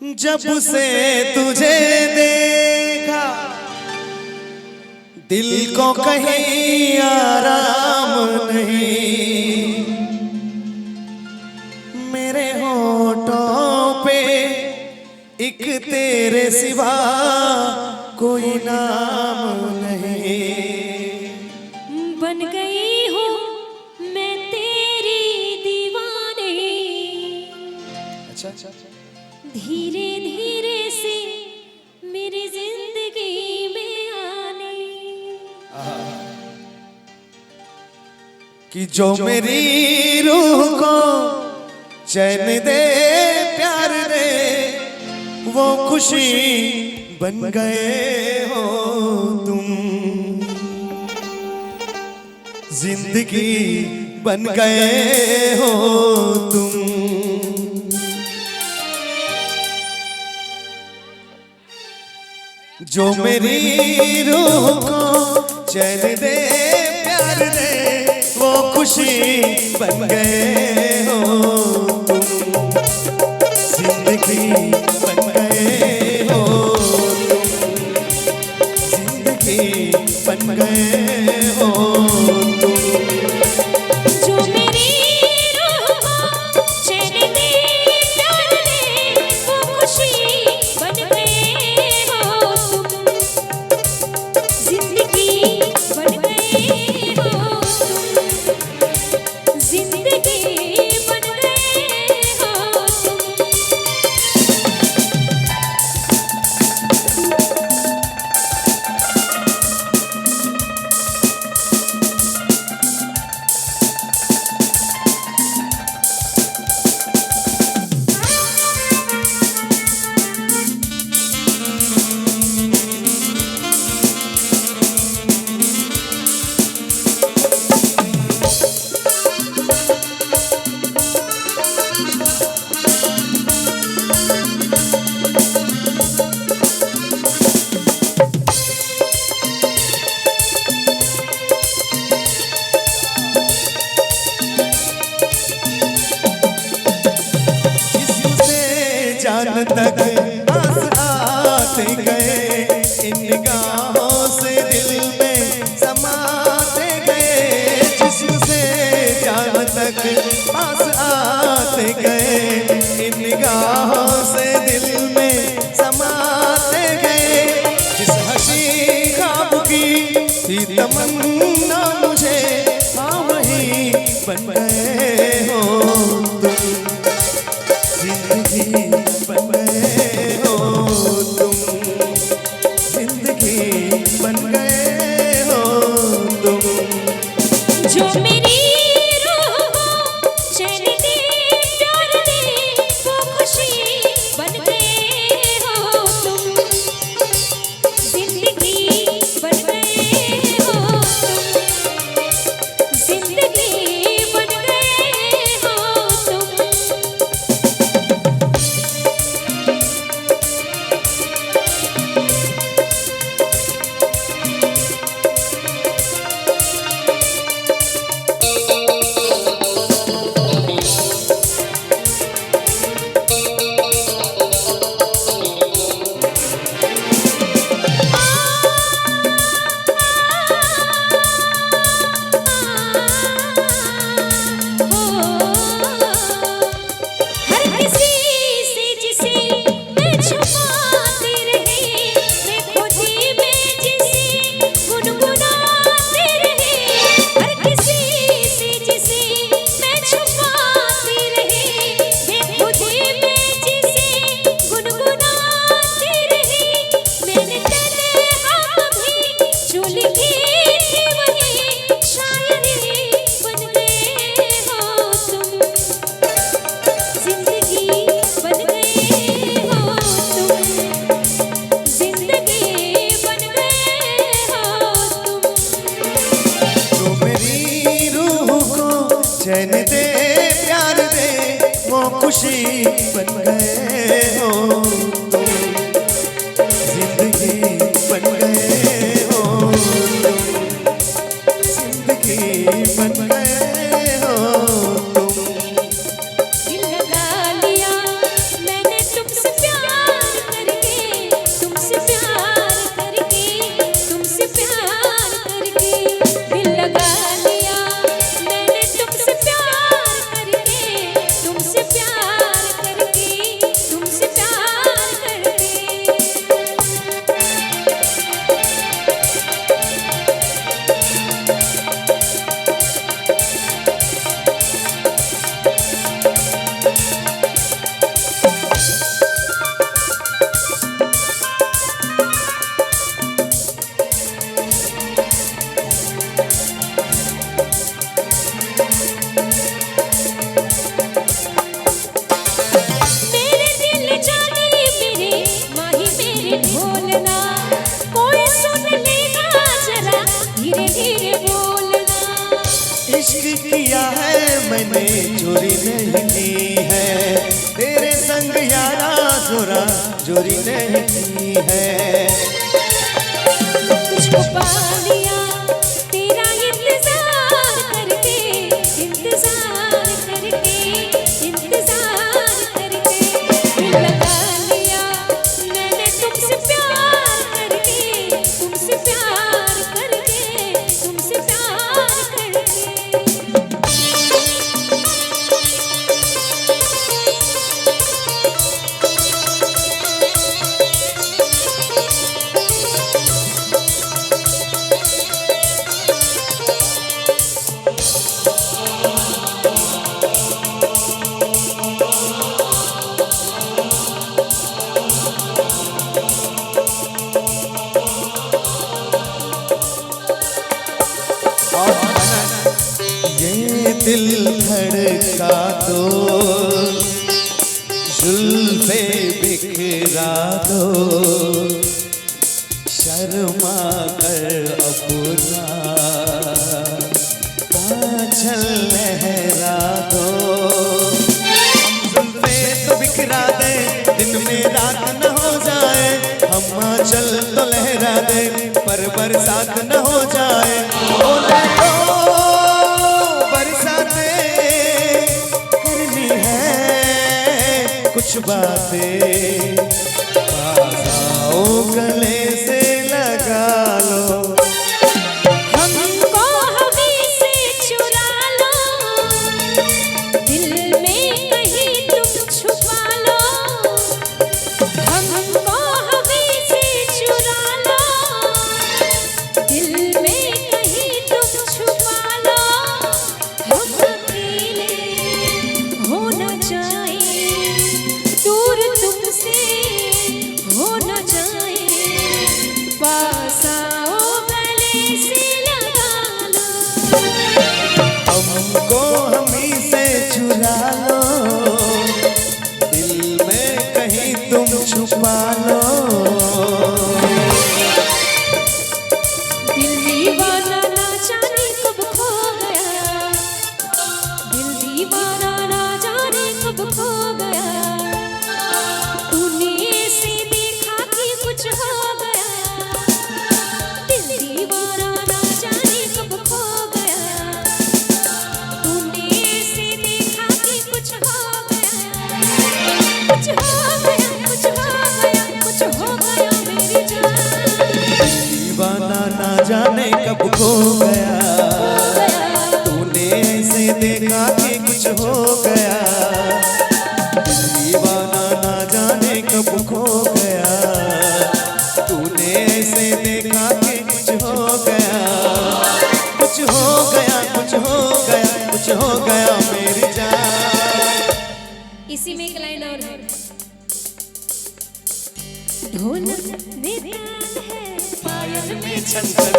जब से तुझे देखा दिल को कहीं आराम नहीं, मेरे होठों पे एक तेरे सिवा कोई नाम नहीं। बन गई हूँ मैं तेरी दीवानी, अच्छा अच्छा धीरे धीरे से मेरी जिंदगी में आने कि जो मेरी रूह को चैन दे प्यार दे वो खुशी बन गए हो तुम, जिंदगी बन गए हो तुम। जो मेरी रूह को चैन दे प्यार दे वो खुशी बन गए हो तुम, जिंदगी बन गए हो तुम, जिंदगी बन गए हो तुम। जो मेरी रूह को चैन दे प्यार दे वो खुशी बन गए हो तुम, जिंदगी बन गए हो तुम, जिंदगी बन गए हो तुम। जान तक आस आते गए, इन निगाहों से दिल में समाते गए। जिस्म से जान तक पास आते गए, इन निगाहों से दिल में समाते गए। जिस हसी ख्वाब की थी तमन्ना मुझे, हाँ वही बन गए हो तुम, जिंदगी बन गए हो तुम, जिंदगी बन गए हो तुम। जो मेरी रूह को चैन दे प्यार दे वो खुशी बन गए हो तुम, जिंदगी बन गए हो तुम, जिंदगी बन गए हो तुम। चैन दे प्यार दे वो खुशी बन गए हो तुम, जिंदगी बन गए हो तुम, जिंदगी बन गए हो तुम। दिल लगा लिया मैंने तुमसे प्यार मैंने चोरी नहीं की है, तेरे संग यारा जोरा चोरी नहीं की है। तुझको पा लिया तेरा इंतजार करके, इंतजार करके, इंतजार करके। दिल लगा लिया मैंने तुमसे प्यार करके, तुमसे प्यार करके, तुमसे प्यार करके। ये दिल धड़का दो, जुल्फे बिखरा दो, शर्मा कर अपना आंचल लहरा दो। जुल्फे तो बिखरा दे, दिन में रात न हो जाए, हम आंचल तो लहरा दे, पर बरसात न हो जाए। बोले तो कुछ बातें पास आओ, गले से लगा लो, हमको हमें से चुरा लो, दिल में कहीं तुम छुपा लो। हमको हमें से चुरा लो, दिल में कहीं तुम छुपा लो। हम अकेले होना चाहे, दूर तुमसे होना चाहे, पास आओ गले से लगा लो। हमको हमी से चुरा लो, दिल में कहीं तुम छुपा लो। दिल दीवाना ना जाने कब खो गया, दिल दीवाना ना जाने कब खो गया। तूने ऐसे देखा कि कुछ हो गया, दिल दीवाना ना जाने कब खो गया। तूने ऐसे देखा कि कुछ हो गया, कुछ हो गया, कुछ हो गया, कुछ हो गया मेरी जान। दीवाना ना जाने कब खो गया, तूने ऐसे देखा कि कुछ हो गया। दीवाना ना जाने कब खो गया, तूने ऐसे देखा कि कुछ हो गया, कुछ हो गया, कुछ हो गया, कुछ हो गया मेरी जान। इसी में एक लाइन और है। ढोलक में ताल है, पायल में छन छन,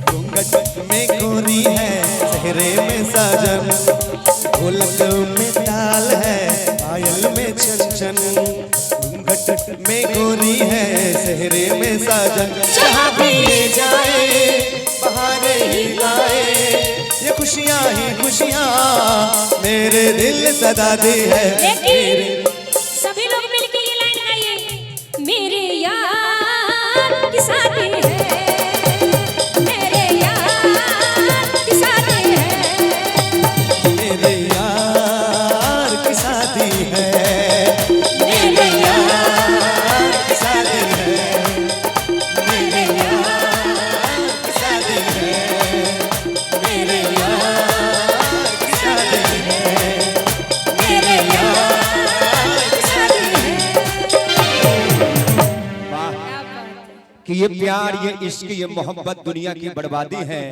घूंघट में गोरी है, चेहरे में साजन। ढोलक में ताल है, पायल में छन छन, घूंघट में गोरी है, चेहरे में साजन। जहाँ भी ले जाए बहारे ही लाए, ये खुशियाँ ही खुशियाँ मेरे दिल सदा दी है। लेकिन सभी लोग मिलके ये लाइन गाइए। मेरे यार की शादी है, मेरे यार की शादी है, मेरे यार की शादी है, मेरे यार की शादी है, मेरे यार की शादी है, मेरे यार की शादी है, मेरे यार की शादी है। वाह! क्या बात है। कि ये प्यार, ये इश्क, ये मोहब्बत दुनिया की बर्बादी है,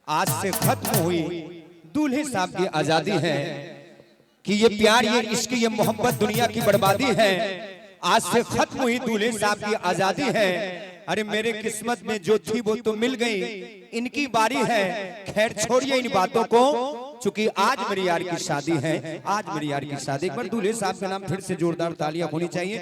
आज से खत्म हुई दूल्हे साहब की आजादी है। कि ये प्यार, ये इश्क, ये मोहब्बत दुनिया की बर्बादी है, आज से खत्म हुई दूल्हे साहब की आजादी है। अरे मेरे किस्मत में जो थी वो तो मिल गई, इनकी बारी है। खैर छोड़िए इन बातों को, चूंकि आज मेरी यार की शादी है, आज मेरी यार की शादी। एक बार दूल्हे साहब का नाम फिर से जोरदार तालियां होनी चाहिए।